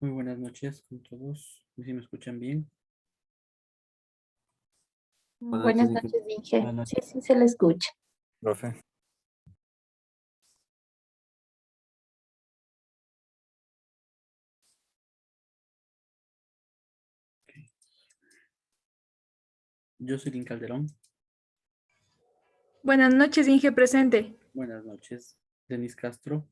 Muy buenas noches con todos. ¿Sí me escuchan bien? Buenas Inge. noches, Inge. Buenas noches, Sí, se le escucha. profe. Jocelyn Calderón. Buenas noches, Inge presente. Buenas noches. Denis Castro.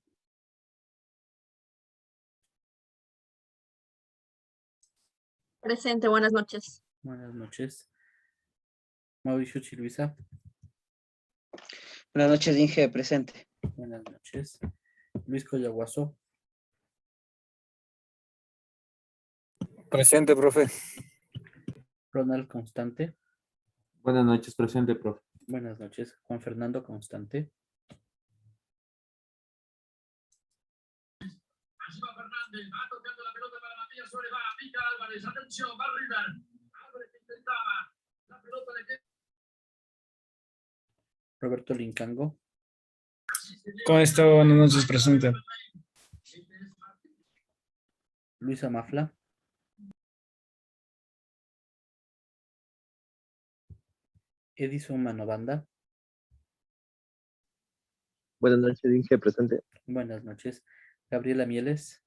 Presente, buenas noches. Buenas noches. Mauricio Chiluisa. Buenas noches, Inge, presente. Buenas noches. Luis Collaguaso. Presente, profe. Ronald Constante. Buenas noches, presente, profe. Buenas noches. Juan Fernando Constante. Fernández va tocando la pelota para Matías Suárez, va Mica Álvarez, atención, va River. Álvarez intentaba la pelota de Roberto Lincango. ¿Cómo está? Buenas noches, presente. Luisa Mafla. Edison Manobanda. Buenas noches, Inge, presente. Buenas noches. Gabriela Mieles.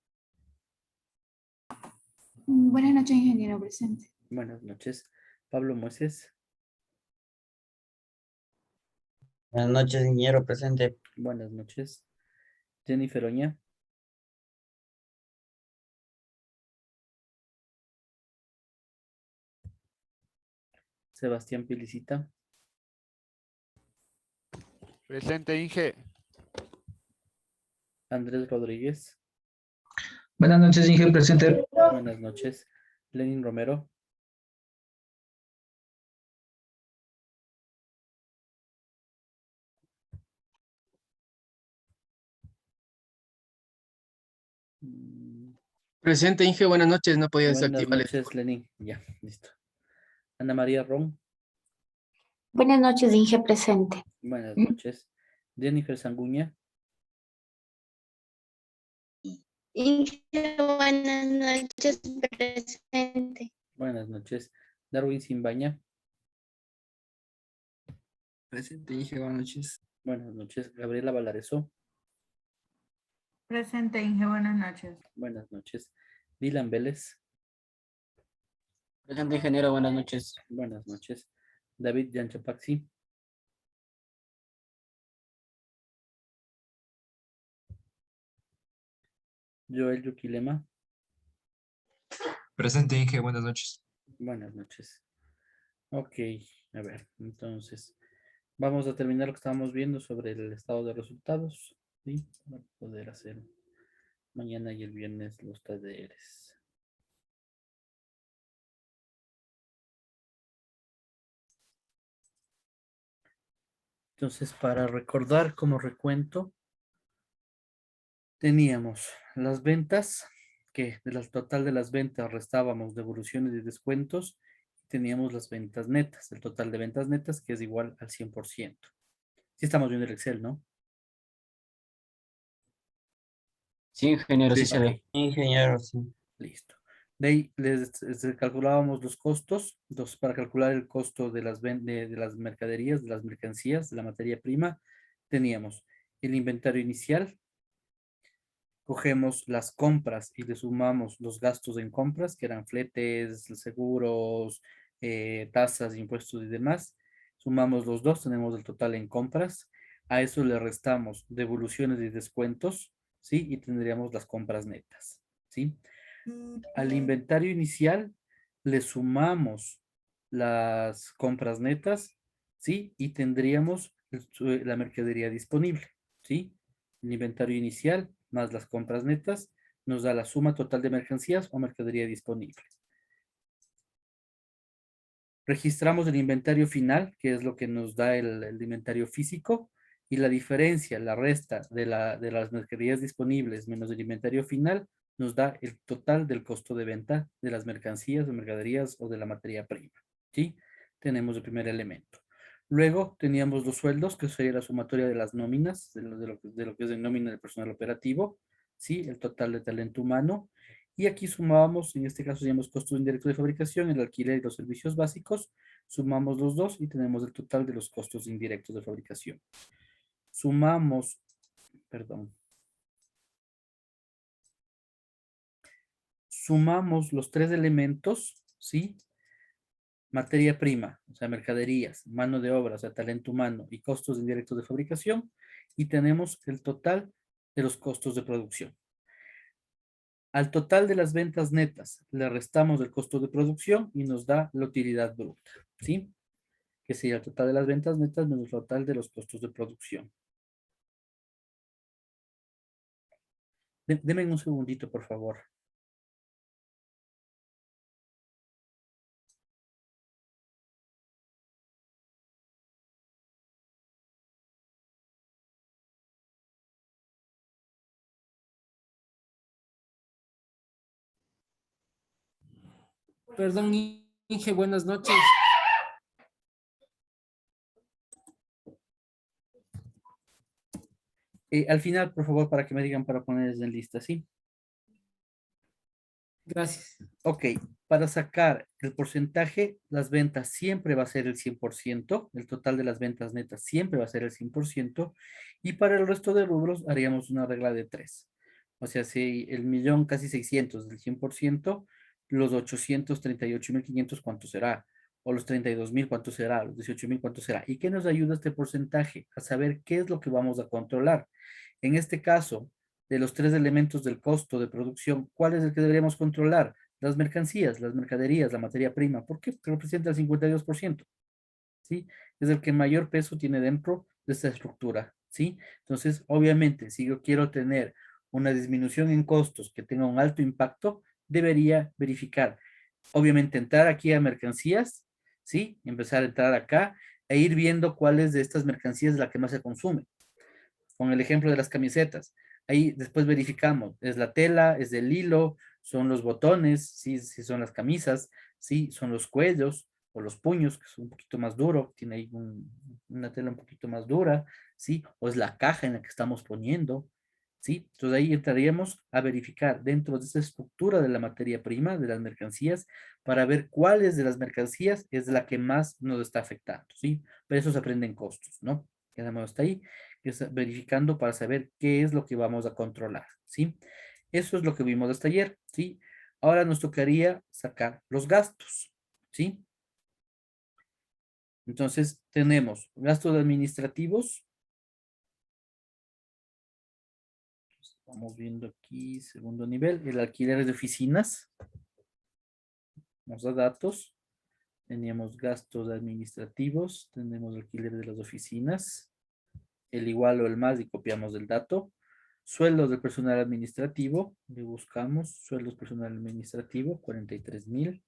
Buenas noches, ingeniero presente. Buenas noches. Pablo Mueces. Buenas noches, ingeniero, presente. Buenas noches. Jennifer Oña. Sebastián Pilicita. Presente, Inge. Andrés Rodríguez. Buenas noches, Inge, presente. Buenas noches. Lenin Romero. Presente, Inge, buenas noches. No podía Buenas desactivar noches, Lenin. Ya, listo. Ana María Ron. Buenas noches, Inge presente. Buenas noches. Jennifer Sanguña. Inge, buenas noches, presente. Buenas noches. Darwin Simbaña. Presente, Inge, buenas noches. Buenas noches. Gabriela Valareso. Presente, Inge, buenas noches. Buenas noches. Dylan Vélez. Presente, ingeniero, buenas noches. Buenas noches. David Yanchapaxi. Joel Yuquilema. Presente, Inge, buenas noches. Buenas noches. Ok, a ver, entonces vamos a terminar lo que estábamos viendo sobre el estado de resultados, ¿sí? Para poder hacer mañana y el viernes los talleres. Entonces, para recordar como recuento, teníamos las ventas, que del total de las ventas restábamos devoluciones y descuentos, teníamos las ventas netas, el total de ventas netas que es igual al 100%. Sí estamos viendo el Excel, ¿no? Sí, ingeniero, sí se Ok. ve. Ingeniero, sí. Listo. De ahí les calculábamos los costos. Entonces, para calcular el costo de las mercaderías, de las mercancías, de la materia prima, teníamos el inventario inicial. Cogemos las compras y le sumamos los gastos en compras, que eran fletes, seguros, tasas, impuestos y demás. Sumamos los dos, tenemos el total en compras. A eso le restamos devoluciones y descuentos, ¿sí? Y tendríamos las compras netas, ¿sí? Al inventario inicial le sumamos las compras netas, ¿sí? Y tendríamos la mercadería disponible, ¿sí? El inventario inicial más las compras netas nos da la suma total de mercancías o mercadería disponible. Registramos el inventario final, que es lo que nos da el inventario físico, y la diferencia, la resta de las mercaderías disponibles menos el inventario final, nos da el total del costo de venta de las mercancías o mercaderías o de la materia prima, ¿sí? Tenemos el primer elemento. Luego teníamos los sueldos, que sería la sumatoria de las nóminas, de lo que es el nómina del personal operativo, ¿sí? El total de talento humano. Y aquí sumábamos, en este caso llamamos costos indirectos de fabricación, el alquiler y los servicios básicos. Sumamos los dos y tenemos el total de los costos indirectos de fabricación. Sumamos, perdón. Sumamos los tres elementos, ¿sí? Materia prima, o sea, mercaderías, mano de obra, o sea, talento humano y costos indirectos de fabricación. Y tenemos el total de los costos de producción. Al total de las ventas netas le restamos el costo de producción y nos da la utilidad bruta, ¿sí? Que sería el total de las ventas netas menos el total de los costos de producción. Deme un segundito, por favor. Perdón, Inge, buenas noches. Al final, por favor, para que me digan para ponerles en lista, ¿sí? Gracias. Ok, para sacar el porcentaje, las ventas siempre va a ser el 100%, el total de las ventas netas siempre va a ser el 100%, y para el resto de rubros haríamos una regla de 3. O sea, si el millón casi 600 del 100%, los 838.500, ¿cuánto será? O los 32.000, ¿cuánto será? Los 18.000, ¿cuánto será? ¿Y qué nos ayuda este porcentaje? A saber qué es lo que vamos a controlar. En este caso, de los tres elementos del costo de producción, ¿cuál es el que deberíamos controlar? Las mercancías, las mercaderías, la materia prima. ¿Por qué? Porque representa el 52%, ¿sí? Es el que mayor peso tiene dentro de esta estructura, ¿sí? Entonces, obviamente, si yo quiero tener una disminución en costos que tenga un alto impacto, debería verificar. Obviamente, entrar aquí a mercancías, ¿sí? Empezar a entrar acá e ir viendo cuáles de estas mercancías es la que más se consume. Con el ejemplo de las camisetas. Ahí después verificamos, es la tela, es el hilo, son los botones, sí, son las camisas, sí, son los cuellos o los puños, que son un poquito más duro, tiene ahí una tela un poquito más dura, sí, o es la caja en la que estamos poniendo, sí. Entonces ahí entraríamos a verificar dentro de esa estructura de la materia prima, de las mercancías, para ver cuáles de las mercancías es la que más nos está afectando, sí. Pero eso se aprende en costos, ¿no? Quedamos hasta ahí, verificando para saber qué es lo que vamos a controlar, ¿sí? Eso es lo que vimos hasta ayer, ¿sí? Ahora nos tocaría sacar los gastos, ¿sí? Entonces, tenemos gastos administrativos. Estamos viendo aquí, segundo nivel, el alquiler de oficinas. Vamos a datos. Teníamos gastos administrativos, tenemos alquiler de las oficinas, el igual o el más y copiamos el dato. Sueldos de personal administrativo, le buscamos sueldos personal administrativo, 43.000.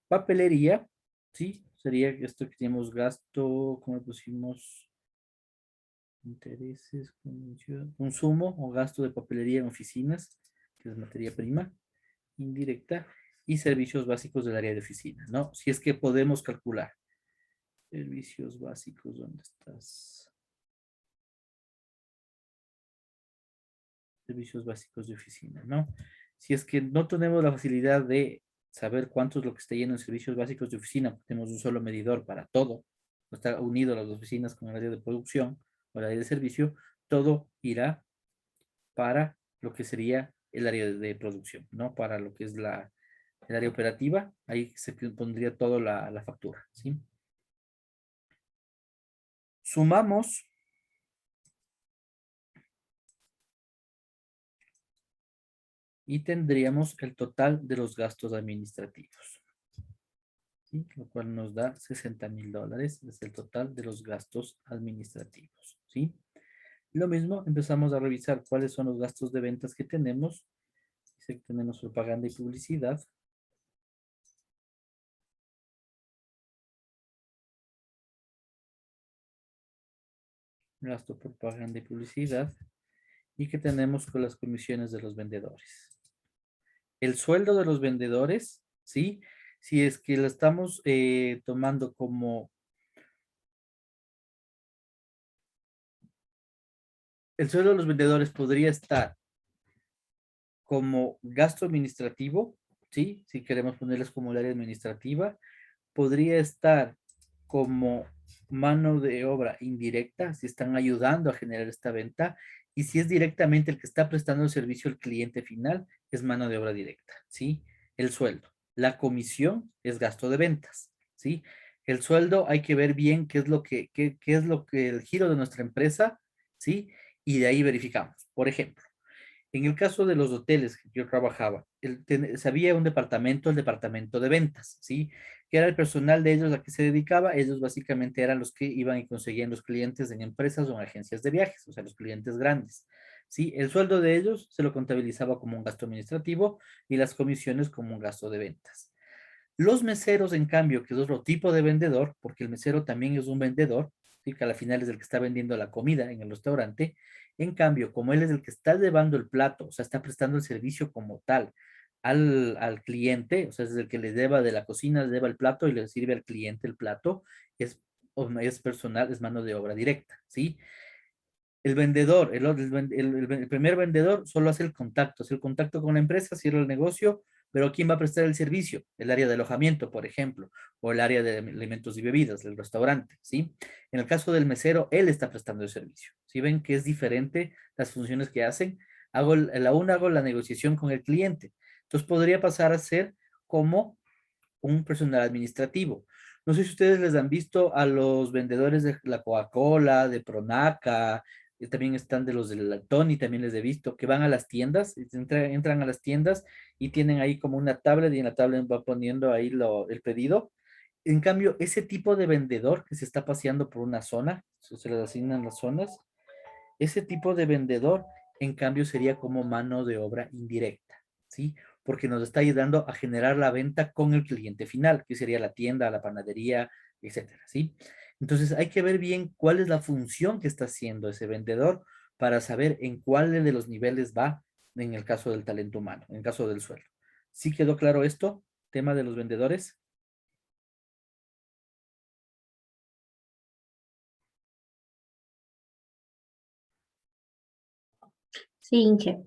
Papelería, sí, sería esto que tenemos gasto, ¿cómo pusimos? Intereses, consumo o gasto de papelería en oficinas, que es materia prima indirecta, y servicios básicos del área de oficina, ¿no? Si es que podemos calcular. Servicios básicos, ¿dónde estás? Servicios básicos de oficina, ¿no? Si es que no tenemos la facilidad de saber cuánto es lo que está lleno en servicios básicos de oficina, tenemos un solo medidor para todo, no está unido a las oficinas con el área de producción o el área de servicio, todo irá para lo que sería el área de producción, ¿no? Para lo que es el área operativa, ahí se pondría toda la factura, ¿sí? Sumamos y tendríamos el total de los gastos administrativos, ¿sí? Lo cual nos da $60.000, es el total de los gastos administrativos, ¿sí? Lo mismo, empezamos a revisar cuáles son los gastos de ventas que tenemos. Dice que tenemos propaganda y publicidad. Gasto por propaganda y publicidad. Y que tenemos con las comisiones de los vendedores. El sueldo de los vendedores, ¿sí? Si es que lo estamos tomando como... El sueldo de los vendedores podría estar como gasto administrativo, ¿sí? Si queremos ponerles como el área administrativa, podría estar como mano de obra indirecta, si están ayudando a generar esta venta, y si es directamente el que está prestando el servicio al cliente final, es mano de obra directa, ¿sí? El sueldo. La comisión es gasto de ventas, ¿sí? El sueldo hay que ver bien qué es lo que, qué es lo que el giro de nuestra empresa, ¿sí? Y de ahí verificamos. Por ejemplo, en el caso de los hoteles que yo trabajaba, había un departamento, el departamento de ventas, ¿sí? Que era el personal de ellos a que se dedicaba. Ellos básicamente eran los que iban y conseguían los clientes en empresas o en agencias de viajes, o sea, los clientes grandes, ¿sí? El sueldo de ellos se lo contabilizaba como un gasto administrativo y las comisiones como un gasto de ventas. Los meseros, en cambio, que es otro tipo de vendedor, porque el mesero también es un vendedor, ¿sí? Que a la final es el que está vendiendo la comida en el restaurante. En cambio, como él es el que está llevando el plato, o sea, está prestando el servicio como tal al cliente, o sea, es el que le lleva de la cocina, le lleva el plato y le sirve al cliente el plato, es personal, es mano de obra directa, ¿sí? El vendedor, el primer vendedor solo hace el contacto con la empresa, cierra el negocio, pero ¿quién va a prestar el servicio? El área de alojamiento, por ejemplo, o el área de alimentos y bebidas, el restaurante, ¿sí? En el caso del mesero, él está prestando el servicio. ¿Sí ven que es diferente las funciones que hacen? Hago la negociación con el cliente. Entonces podría pasar a ser como un personal administrativo. No sé si ustedes les han visto a los vendedores de la Coca-Cola, de Pronaca, y también están de los del Tony, también les he visto, que van a las tiendas, entran a las tiendas y tienen ahí como una tablet y en la tablet va poniendo ahí el pedido. En cambio, ese tipo de vendedor que se está paseando por una zona, se les asignan las zonas, ese tipo de vendedor, en cambio, sería como mano de obra indirecta, ¿sí? Porque nos está ayudando a generar la venta con el cliente final, que sería la tienda, la panadería, etcétera, ¿sí? Entonces hay que ver bien cuál es la función que está haciendo ese vendedor para saber en cuál de los niveles va en el caso del talento humano, en el caso del sueldo. ¿Sí quedó claro esto? Tema de los vendedores. Sí, Inge.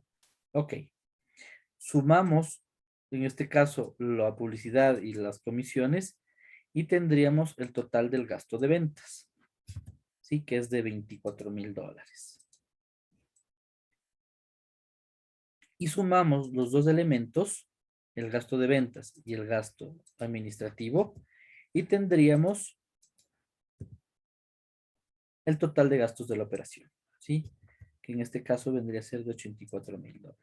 Ok. Sumamos, en este caso, la publicidad y las comisiones y tendríamos el total del gasto de ventas, ¿sí? Que es de $24,000. Y sumamos los dos elementos, el gasto de ventas y el gasto administrativo, y tendríamos el total de gastos de la operación, ¿sí? Que en este caso vendría a ser de $84,000.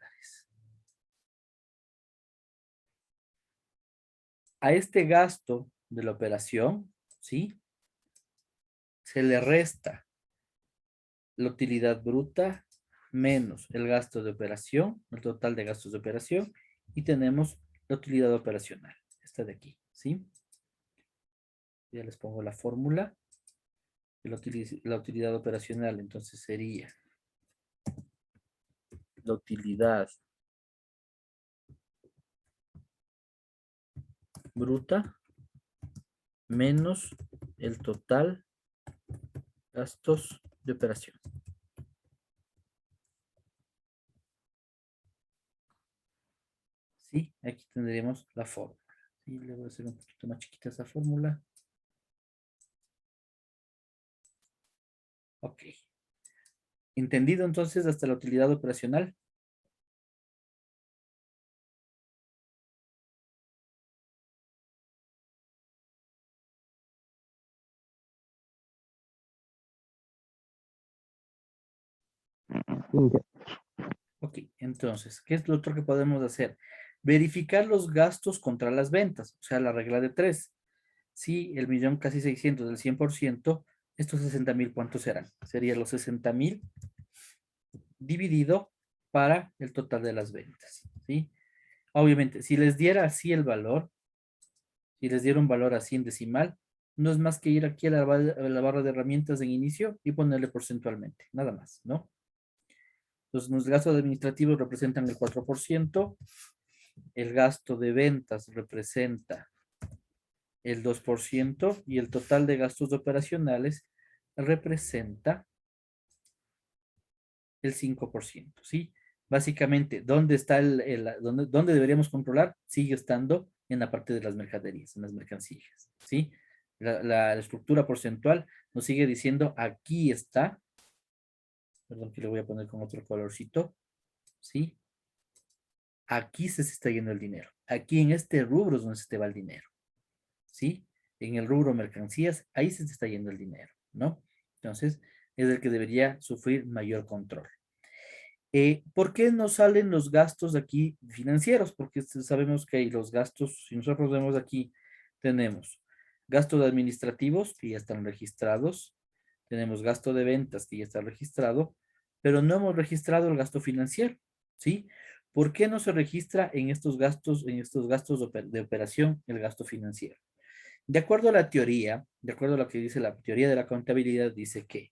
A este gasto de la operación, ¿sí? Se le resta la utilidad bruta menos el gasto de operación, el total de gastos de operación, y tenemos la utilidad operacional, esta de aquí, ¿sí? Ya les pongo la fórmula. La utilidad operacional, entonces sería la utilidad bruta menos el total gastos de operación. Sí, aquí tendríamos la fórmula. Sí, le voy a hacer un poquito más chiquita esa fórmula. Ok. ¿Entendido entonces hasta la utilidad operacional? Ok, entonces, ¿qué es lo otro que podemos hacer? Verificar los gastos contra las ventas, o sea, la regla de 3. Si el millón casi 600 del 100%, estos 60,000, ¿cuántos serán? Serían los 60,000 dividido para el total de las ventas, ¿sí? Obviamente, si les diera así el valor, si les diera un valor así en decimal, no es más que ir aquí a la barra de herramientas en inicio y ponerle porcentualmente, nada más, ¿no? Entonces, los gastos administrativos representan el 4%, el gasto de ventas representa el 2% y el total de gastos operacionales representa el 5%, ¿sí? básicamente, ¿dónde está dónde deberíamos controlar? Sigue estando en la parte de las mercaderías, en las mercancías, ¿sí? La estructura porcentual nos sigue diciendo, aquí está, perdón que le voy a poner con otro colorcito, ¿sí? Aquí se está yendo el dinero. Aquí en este rubro es donde se te va el dinero, ¿sí? En el rubro mercancías, ahí se te está yendo el dinero, ¿no? Entonces, es el que debería sufrir mayor control. ¿Por qué no salen los gastos aquí financieros? Porque sabemos que hay los gastos, si nosotros vemos aquí, tenemos gastos administrativos que ya están registrados, tenemos gasto de ventas que ya está registrado, pero no hemos registrado el gasto financiero, ¿sí? ¿Por qué no se registra en estos gastos de operación, el gasto financiero? De acuerdo a la teoría, de acuerdo a lo que dice la teoría de la contabilidad, dice que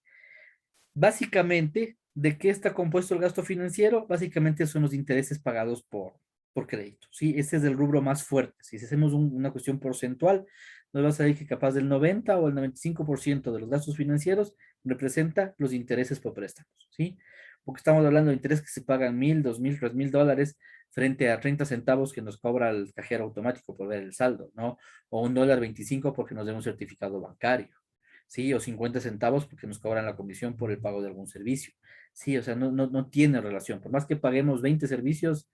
básicamente, ¿de qué está compuesto el gasto financiero? Básicamente son los intereses pagados por crédito, ¿sí? Este es el rubro más fuerte. Si hacemos una cuestión porcentual, nos va a salir que capaz del 90 o el 95% de los gastos financieros representa los intereses por préstamos, ¿sí? Porque estamos hablando de intereses que se pagan $1,000, $2,000, $3,000 frente a 30 centavos que nos cobra el cajero automático por ver el saldo, ¿no? O $1.25 porque nos da un certificado bancario. Sí, o 50 centavos porque nos cobran la comisión por el pago de algún servicio. Sí, o sea, no tiene relación. Por más que paguemos 20 servicios,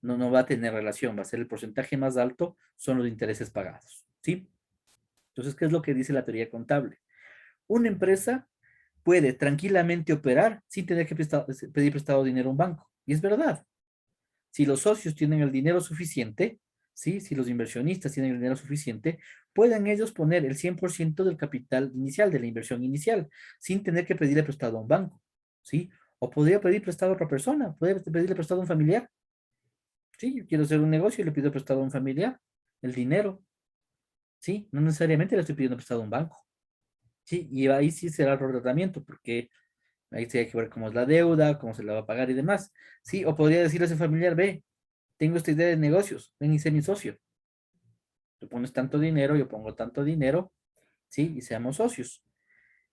no va a tener relación. Va a ser el porcentaje más alto, son los intereses pagados. ¿Sí? Entonces, ¿qué es lo que dice la teoría contable? Una empresa puede tranquilamente operar sin tener que pedir prestado dinero a un banco. Y es verdad. Si los socios tienen el dinero suficiente, ¿sí? Si los inversionistas tienen el dinero suficiente, pueden ellos poner el 100% del capital inicial, de la inversión inicial, sin tener que pedirle prestado a un banco, ¿sí? O podría pedir prestado a otra persona, puede pedirle prestado a un familiar. Sí, yo quiero hacer un negocio y le pido prestado a un familiar, el dinero, ¿sí? No necesariamente le estoy pidiendo prestado a un banco, ¿sí? Y ahí sí será el tratamiento, porque ahí sí hay que ver cómo es la deuda, cómo se la va a pagar y demás, ¿sí? O podría decirle a ese familiar, ve, tengo esta idea de negocios, ven y sé mi socio. Tú pones tanto dinero, yo pongo tanto dinero, ¿sí? Y seamos socios.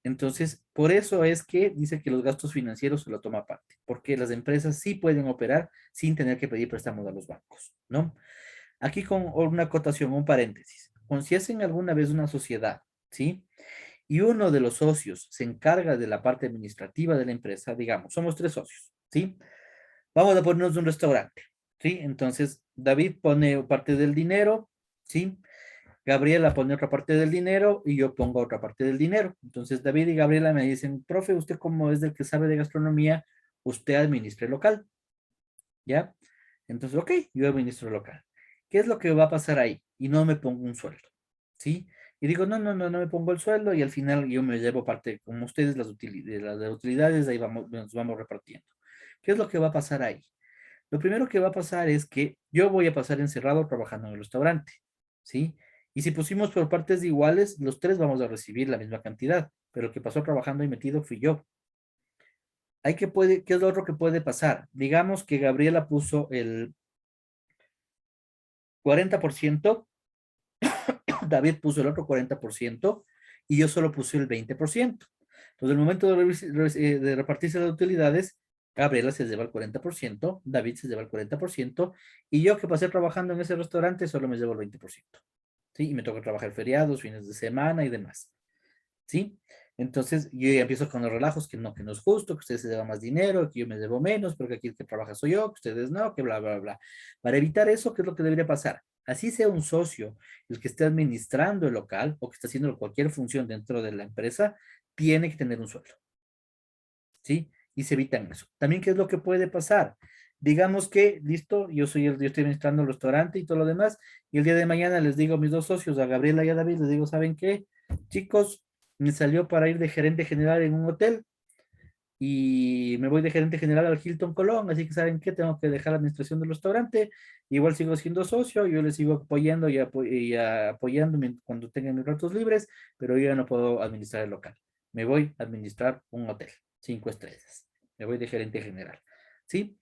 Entonces, por eso es que dice que los gastos financieros se lo toma aparte, porque las empresas sí pueden operar sin tener que pedir préstamos a los bancos, ¿no? Aquí con una acotación, un paréntesis. Si hacen alguna vez una sociedad, ¿sí? Y uno de los socios se encarga de la parte administrativa de la empresa, digamos, somos 3 socios, ¿sí? Vamos a ponernos un restaurante, ¿sí? Entonces, David pone parte del dinero, ¿sí? Gabriela pone otra parte del dinero y yo pongo otra parte del dinero. Entonces, David y Gabriela me dicen, profe, usted como es del que sabe de gastronomía, usted administre el local, ¿ya? Entonces, ok, yo administro el local. ¿Qué es lo que va a pasar ahí? Y no me pongo un sueldo, ¿sí? Y digo, no me pongo el sueldo y al final yo me llevo parte, como ustedes, las utilidades, ahí nos vamos repartiendo. ¿Qué es lo que va a pasar ahí? Lo primero que va a pasar es que yo voy a pasar encerrado trabajando en el restaurante, ¿sí? Y si pusimos por partes iguales, los 3 vamos a recibir la misma cantidad, pero el que pasó trabajando y metido fui yo. ¿Qué es lo otro que puede pasar? Digamos que Gabriela puso el 40%, David puso el otro 40% y yo solo puse el 20%. Entonces, el momento de repartirse las utilidades, Gabriela se lleva el 40%, David se lleva el 40%, y yo que pasé trabajando en ese restaurante solo me llevo el 20%. ¿Sí? Y me toca trabajar feriados, fines de semana y demás. ¿Sí? Entonces, yo ya empiezo con los relajos, que no es justo, que ustedes se llevan más dinero, que yo me llevo menos, porque aquí el que trabaja soy yo, que ustedes no, que bla, bla, bla. Para evitar eso, ¿qué es lo que debería pasar? Así sea un socio el que esté administrando el local o que esté haciendo cualquier función dentro de la empresa, tiene que tener un sueldo. ¿Sí? Y se evitan eso. También, ¿qué es lo que puede pasar? Digamos que, listo, yo estoy administrando el restaurante y todo lo demás, y el día de mañana les digo a mis 2 socios, a Gabriela y a David, les digo, ¿saben qué? Chicos, me salió para ir de gerente general en un hotel y me voy de gerente general al Hilton Colón, así que ¿saben qué? Tengo que dejar la administración del restaurante, igual sigo siendo socio, yo les sigo apoyando y apoyando cuando tengan mis ratos libres, pero yo ya no puedo administrar el local. Me voy a administrar un hotel, 5 estrellas. Me voy de gerente general, ¿sí?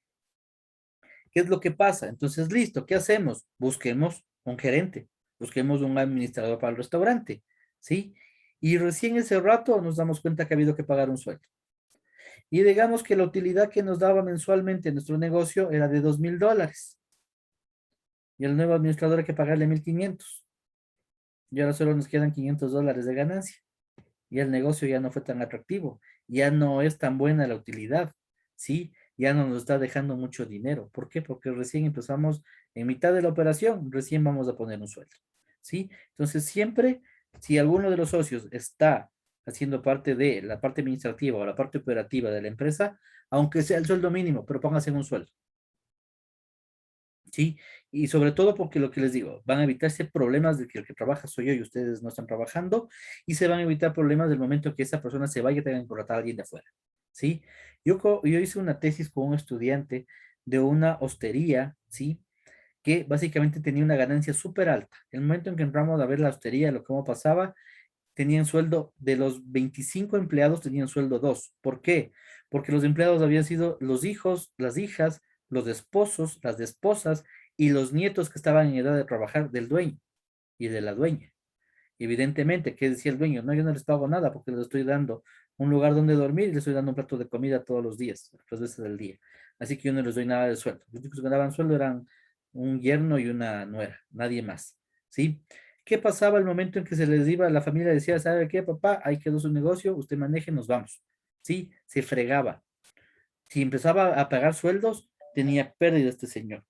¿Qué es lo que pasa? Entonces, listo, ¿qué hacemos? Busquemos un gerente, busquemos un administrador para el restaurante, ¿sí? Y recién ese rato nos damos cuenta que ha habido que pagar un sueldo. Y digamos que la utilidad que nos daba mensualmente nuestro negocio era de $2,000. Y al nuevo administrador hay que pagarle 1,500. Y ahora solo nos quedan $500 de ganancia. Y el negocio ya no fue tan atractivo. Ya no es tan buena la utilidad. ¿Sí? Ya no nos está dejando mucho dinero. ¿Por qué? Porque recién empezamos en mitad de la operación, recién vamos a poner un sueldo. ¿Sí? Entonces siempre, si alguno de los socios está haciendo parte de la parte administrativa o la parte operativa de la empresa, aunque sea el sueldo mínimo, pero póngase en un sueldo. ¿Sí? Y sobre todo porque lo que les digo, van a evitarse problemas de que el que trabaja soy yo y ustedes no están trabajando, y se van a evitar problemas del momento que esa persona se vaya y tengan que contratar a alguien de afuera. ¿Sí? Yo hice una tesis con un estudiante de una hostería, ¿sí? Que básicamente tenía una ganancia súper alta. El momento en que entramos a ver la hostería, lo que cómo pasaba, tenían sueldo, de los 25 empleados tenían sueldo 2. ¿Por qué? Porque los empleados habían sido los hijos, las hijas, los esposos, las esposas y los nietos que estaban en edad de trabajar del dueño y de la dueña. Evidentemente, ¿qué decía el dueño? No, yo no les pago nada porque les estoy dando un lugar donde dormir y les estoy dando un plato de comida todos los días, 3 veces al día. Así que yo no les doy nada de sueldo. Los únicos que ganaban sueldo eran un yerno y una nuera, nadie más. ¿Sí? ¿Qué pasaba el momento en que se les iba, la familia decía, ¿sabe qué, papá? Ahí quedó su negocio, usted maneje, nos vamos. ¿Sí? Se fregaba. Si empezaba a pagar sueldos, tenía pérdida este señor.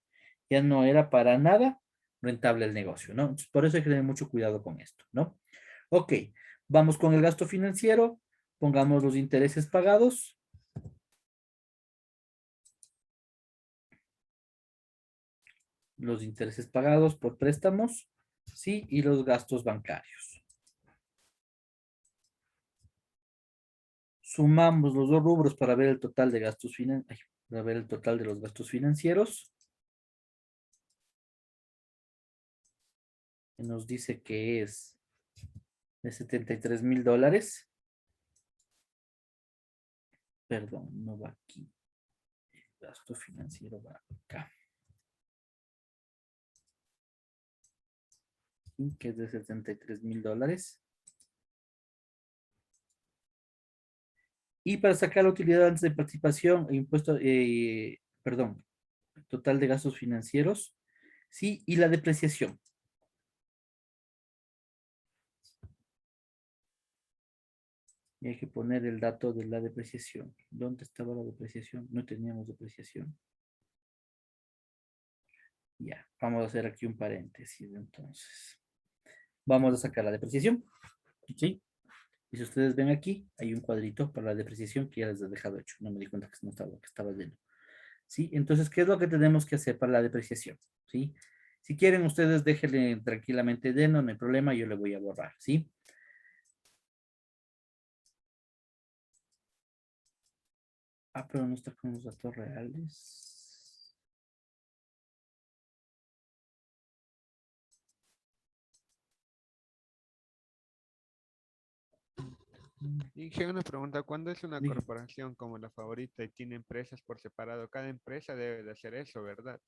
Ya no era para nada rentable el negocio, ¿no? Entonces, por eso hay que tener mucho cuidado con esto, ¿no? Ok, vamos con el gasto financiero. Pongamos los intereses pagados. Los intereses pagados por préstamos, ¿sí? Y los gastos bancarios. Sumamos los dos rubros para ver el total de gastos para ver el total de los gastos financieros. Que nos dice que es de $73,000. Perdón, no va aquí. El gasto financiero va acá. Que es de $73,000. Y para sacar la utilidad antes de participación e impuesto, perdón, total de gastos financieros, sí, y la depreciación. Y hay que poner el dato de la depreciación. ¿Dónde estaba la depreciación? No teníamos depreciación. Ya, vamos a hacer aquí un paréntesis entonces. Vamos a sacar la depreciación, ¿sí? Y si ustedes ven aquí, hay un cuadrito para la depreciación que ya les he dejado hecho. No me di cuenta que no estaba, que estaba lleno. ¿Sí? Entonces, ¿qué es lo que tenemos que hacer para la depreciación? ¿Sí? Si quieren, ustedes déjenle tranquilamente lleno, no hay problema, yo le voy a borrar, ¿sí? Ah, pero no está con los datos reales. Inge, una pregunta. ¿Cuándo es una Diga. corporación como la favorita y tiene empresas por separado? Cada empresa debe de hacer eso, ¿verdad?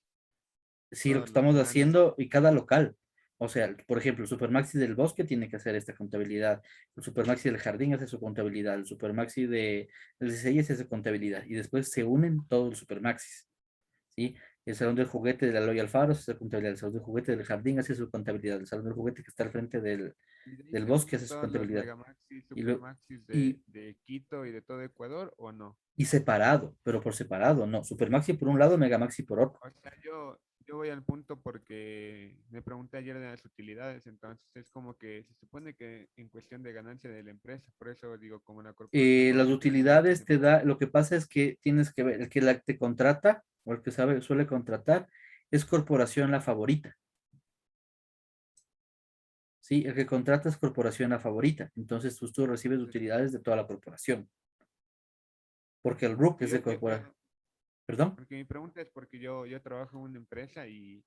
Sí, lo que Todos los estamos grandes. haciendo y cada local. O sea, por ejemplo, el Supermaxi del Bosque tiene que hacer esta contabilidad. El Supermaxi del Jardín hace su contabilidad. El Supermaxi de el CCI hace su contabilidad. Y después se unen todos los Supermaxis. ¿Sí? El Salón del Juguete de la Loya Alfaro hace su contabilidad. El Salón del Juguete del Jardín hace su contabilidad. El Salón del Juguete que está al frente ¿Y de ahí del se Bosque unen hace su todos los contabilidad. Megamaxis, Y, lo, Supermaxis y, de Quito y de todo Ecuador o no? y separado, pero por separado, no. Supermaxi por un lado, Megamaxi por otro. O sea, yo voy al punto porque me pregunté ayer de las utilidades, entonces es como que se supone que en cuestión de ganancia de la empresa, por eso digo, como una corporación Las no tiene muchas utilidades te empresas. da, lo que pasa es que tienes que ver, el que te contrata o el que suele contratar es Corporación La Favorita. Sí, el que contrata es Corporación La Favorita. Entonces tú recibes utilidades de toda la corporación. Porque el RUC Porque es de corporación. ¿Perdón? porque mi pregunta es porque yo trabajo en una empresa y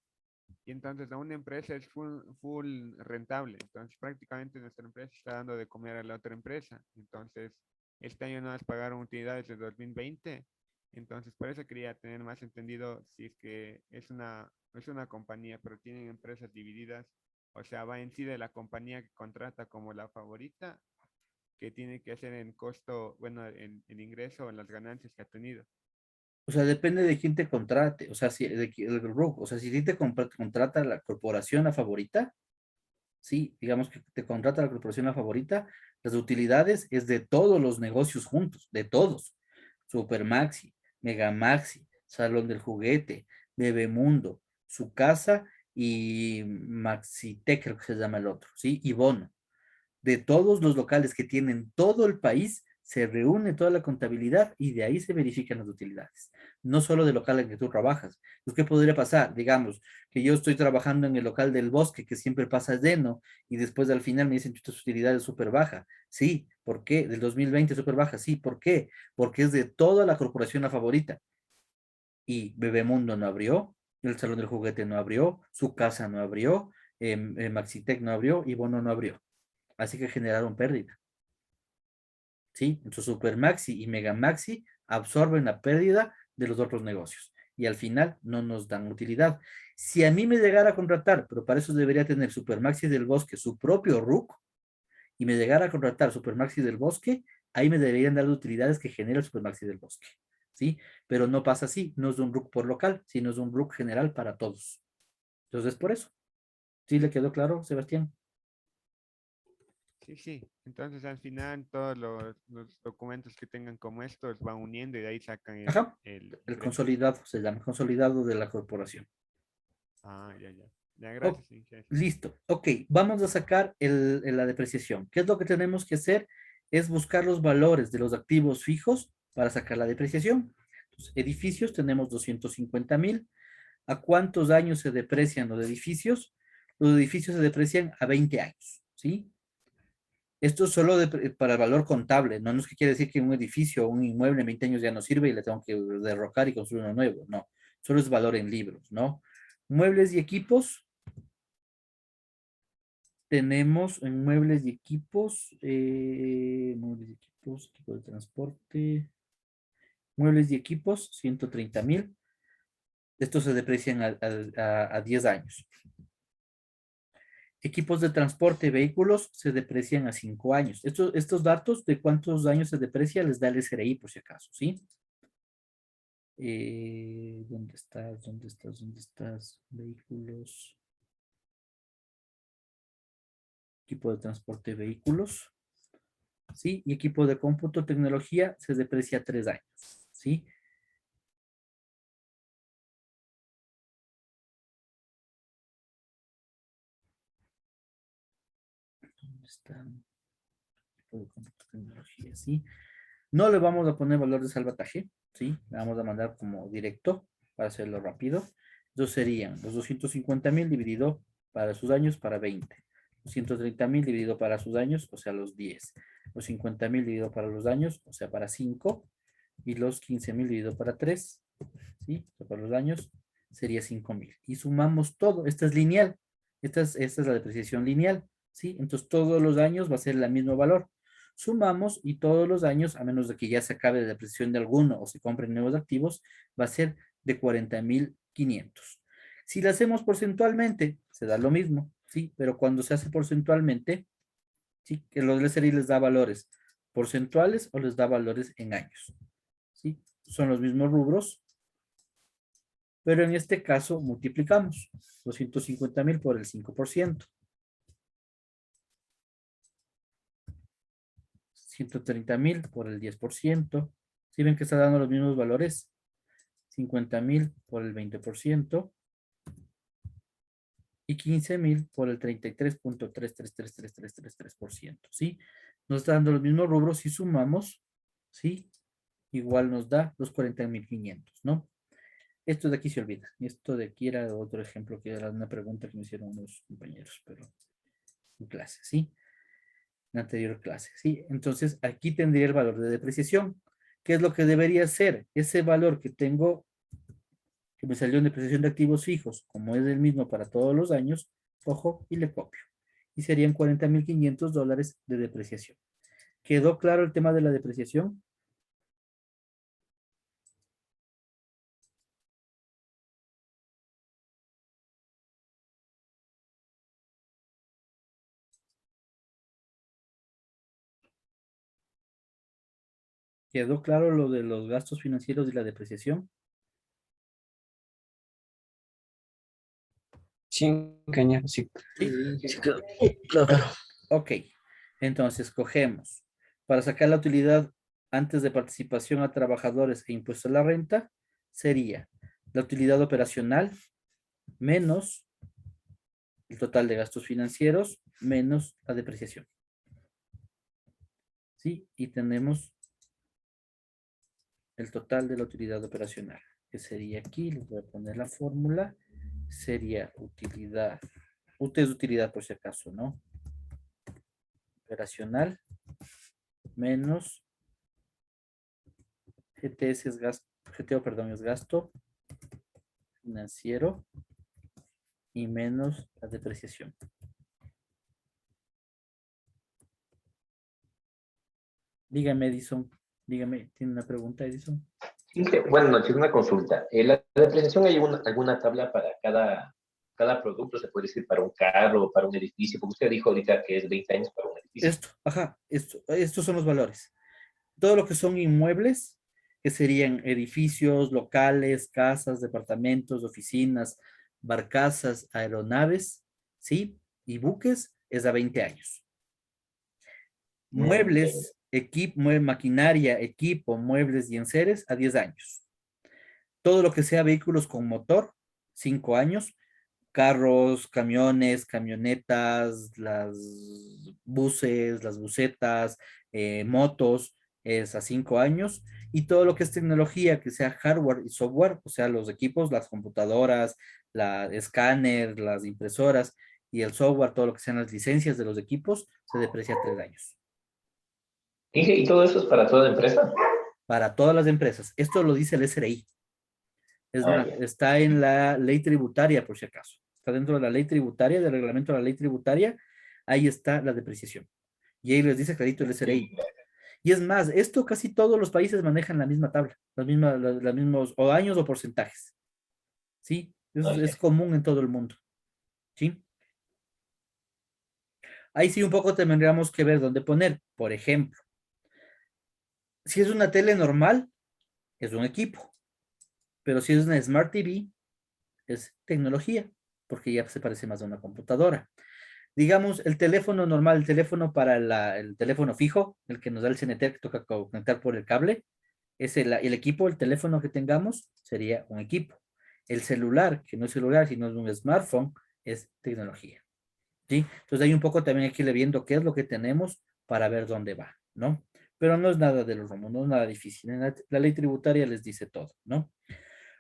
entonces a una empresa es full rentable. Entonces prácticamente nuestra empresa está dando de comer a la otra empresa. Entonces este año no nos pagaron utilidades de 2020. Entonces por eso quería tener más entendido si es que es una compañía, pero tienen empresas divididas. O sea, va en sí de la compañía que contrata como la favorita que tiene que hacer en costo, bueno, en ingreso o en las ganancias que ha tenido. O sea, depende de quién te contrate. O sea, si, el RUC, o sea, si a ti te contrata la corporación la favorita, sí, digamos que te contrata la corporación la favorita, las utilidades es de todos los negocios juntos, de todos. Supermaxi, Megamaxi, Salón del Juguete, Bebemundo, Su Casa y Maxitec, creo que se llama el otro, ¿sí? Y Bono. De todos los locales que tienen todo el país, se reúne toda la contabilidad y de ahí se verifican las utilidades. No solo del local en que tú trabajas. Pues, ¿qué podría pasar? Digamos que yo estoy trabajando en el local del bosque, que siempre pasa lleno, y después al final me dicen que tu utilidad es súper baja. Sí, ¿por qué? Del 2020 súper baja. Sí, ¿por qué? Porque es de toda la corporación la favorita. Y Bebemundo no abrió, el Salón del Juguete no abrió, Su Casa no abrió, Maxitec no abrió y Bono no abrió. Así que generaron pérdida. ¿Sí? Entonces Supermaxi y Megamaxi absorben la pérdida de los otros negocios y al final no nos dan utilidad. Si a mí me llegara a contratar, pero para eso debería tener Supermaxi del Bosque su propio RUC y me llegara a contratar Supermaxi del Bosque, ahí me deberían dar utilidades que genera el Supermaxi del Bosque. ¿Sí? Pero no pasa así, no es un RUC por local, sino es un RUC general para todos. Entonces, por eso. ¿Sí le quedó claro, Sebastián? Sí, sí. Entonces al final todos los documentos que tengan como estos van uniendo y de ahí sacan Ajá. el El ingreso. consolidado se llama, consolidado de la corporación. Ah, ya, ya. Ya, Oh, gracias, Inge. listo. Ok, vamos a sacar la depreciación. ¿Qué es lo que tenemos que hacer? Es buscar los valores de los activos fijos para sacar la depreciación. Entonces, edificios tenemos 250,000. ¿A cuántos años se deprecian los edificios? Los edificios se deprecian a 20 años, ¿sí? Esto es solo para el valor contable, no es que quiere decir que un edificio o un inmueble en 20 años ya no sirve y le tengo que derrocar y construir uno nuevo, no. Solo es valor en libros, ¿no? Muebles y equipos, tenemos en muebles y equipos, equipo de transporte, muebles y equipos, 130,000. Estos se deprecian a 10 años. Equipos de transporte, vehículos, se deprecian a 5 años. Estos datos de cuántos años se deprecia les da el SRI por si acaso, ¿sí? ¿Dónde estás? ¿Dónde estás? ¿Dónde estás? Vehículos. Equipo de transporte, vehículos. ¿Sí? Y equipo de cómputo, tecnología, se deprecia a 3 años, ¿sí? ¿Dónde están? Equipo de cómputo, tecnología, ¿sí? No le vamos a poner valor de salvataje, ¿sí? Le vamos a mandar como directo para hacerlo rápido. Entonces serían los 250,000 dividido para sus años para 20. Los 130,000 dividido para sus años, o sea, los 10. Los 50,000 dividido para los años, o sea, para 5. Y los 15,000 dividido para 3, ¿sí? O sea, para los años sería 5,000. Y sumamos todo. Esta es lineal. Esta es la depreciación lineal, ¿sí? Entonces todos los años va a ser el mismo valor. Sumamos y todos los años, a menos de que ya se acabe la depreciación de alguno o se compren nuevos activos, va a ser de 40,500. Si lo hacemos porcentualmente, se da lo mismo, ¿sí? Pero cuando se hace porcentualmente, ¿sí? Que los LSRI les da valores porcentuales o les da valores en años, ¿sí? Son los mismos rubros, pero en este caso multiplicamos 250,000 por el 5%. 130,000 por el 10%. ¿Sí ven que está dando los mismos valores? 50,000 por el 20% y 15,000 por el 33.3333333%. ¿Sí? Nos está dando los mismos rubros si sumamos, ¿sí? Igual nos da los 40,500, ¿no? Esto de aquí se olvida. Esto de aquí era otro ejemplo que era una pregunta que me hicieron unos compañeros, pero en clase, ¿sí? En la anterior clase, ¿sí? Entonces, aquí tendría el valor de depreciación. ¿Qué es lo que debería ser? Ese valor que tengo, que me salió en depreciación de activos fijos, como es el mismo para todos los años, cojo y le copio. Y serían $40,500 de depreciación. ¿Quedó claro el tema de la depreciación? ¿Quedó claro lo de los gastos financieros y la depreciación? Sí, ingeniero, sí. Sí. Sí, claro. Ok, entonces cogemos. Para sacar la utilidad antes de participación a trabajadores e impuesto a la renta, sería la utilidad operacional menos el total de gastos financieros menos la depreciación. ¿Sí? Y tenemos el total de la utilidad operacional, que sería aquí, les voy a poner la fórmula, sería utilidad, UT es utilidad por si acaso, ¿no? Operacional menos GTS es gasto, GTO, perdón, es gasto financiero y menos la depreciación. Dígame, Edison, dígame, ¿tiene una pregunta, Edison? Inge, buenas noches, una consulta. La depreciación, ¿hay alguna tabla para cada producto? Se puede decir para un carro, para un edificio, porque usted dijo ahorita que es 20 años para un edificio. Esto, ajá, estos son los valores. Todo lo que son inmuebles, que serían edificios, locales, casas, departamentos, oficinas, barcazas, aeronaves, ¿sí? Y buques, es a 20 años. Muebles, maquinaria, equipo, muebles y enseres a 10 años. Todo lo que sea vehículos con motor, 5 años. Carros, camiones, camionetas, las buses, las busetas, motos, es a 5 años. Y todo lo que es tecnología, que sea hardware y software, o sea, los equipos, las computadoras, la escáner, las impresoras y el software, todo lo que sean las licencias de los equipos, se deprecia a 3 años. Inge, ¿y todo eso es para toda empresa? Para todas las empresas. Esto lo dice el SRI. Es Ah, más, ya. está en la ley tributaria, por si acaso. Está dentro de la ley tributaria, del reglamento de la ley tributaria. Ahí está la depreciación. Y ahí les dice clarito el SRI. Y es más, esto casi todos los países manejan la misma tabla, los mismos o años o porcentajes. ¿Sí? Es común en todo el mundo. ¿Sí? Ahí sí un poco tendríamos que ver dónde poner. Por ejemplo, si es una tele normal, es un equipo. Pero si es una Smart TV, es tecnología, porque ya se parece más a una computadora. Digamos, el teléfono normal, el teléfono para el teléfono fijo, el que nos da el CNT que toca conectar por el cable, es el equipo, el teléfono que tengamos, sería un equipo. El celular, que no es celular, sino es un smartphone, es tecnología. ¿Sí? Entonces hay un poco también hay que ir viendo qué es lo que tenemos para ver dónde va, ¿no? Pero no es nada de los romos, no es nada difícil. En la ley tributaria les dice todo, ¿no?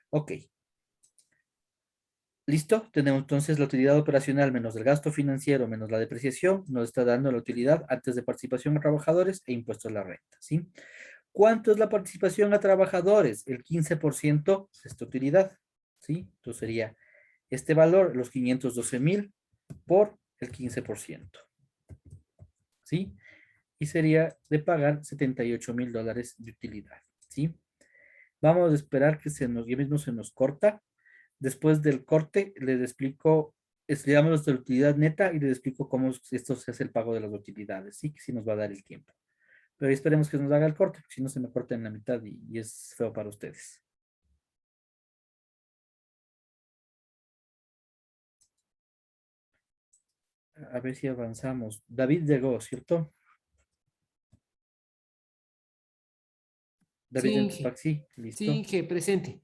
Ok. ¿Listo? Tenemos entonces la utilidad operacional menos el gasto financiero menos la depreciación, nos está dando la utilidad antes de participación a trabajadores e impuestos a la renta, ¿sí? ¿Cuánto es la participación a trabajadores? El 15% es esta utilidad, ¿sí? Entonces sería este valor, los 512,000 por el 15%, ¿sí? Y sería de pagar $78,000 de utilidad, ¿sí? Vamos a esperar que ya mismo se nos corta. Después del corte, les explico, estudiamos la utilidad neta y les explico cómo esto se hace el pago de las utilidades, ¿sí? Que sí nos va a dar el tiempo. Pero esperemos que nos haga el corte, porque si no se me corta en la mitad y es feo para ustedes. A ver si avanzamos. David llegó, ¿cierto? David Sí, en Inge. taxi, Sí, listo. Inge, presente.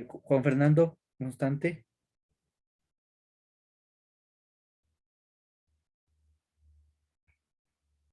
Juan Fernando, constante.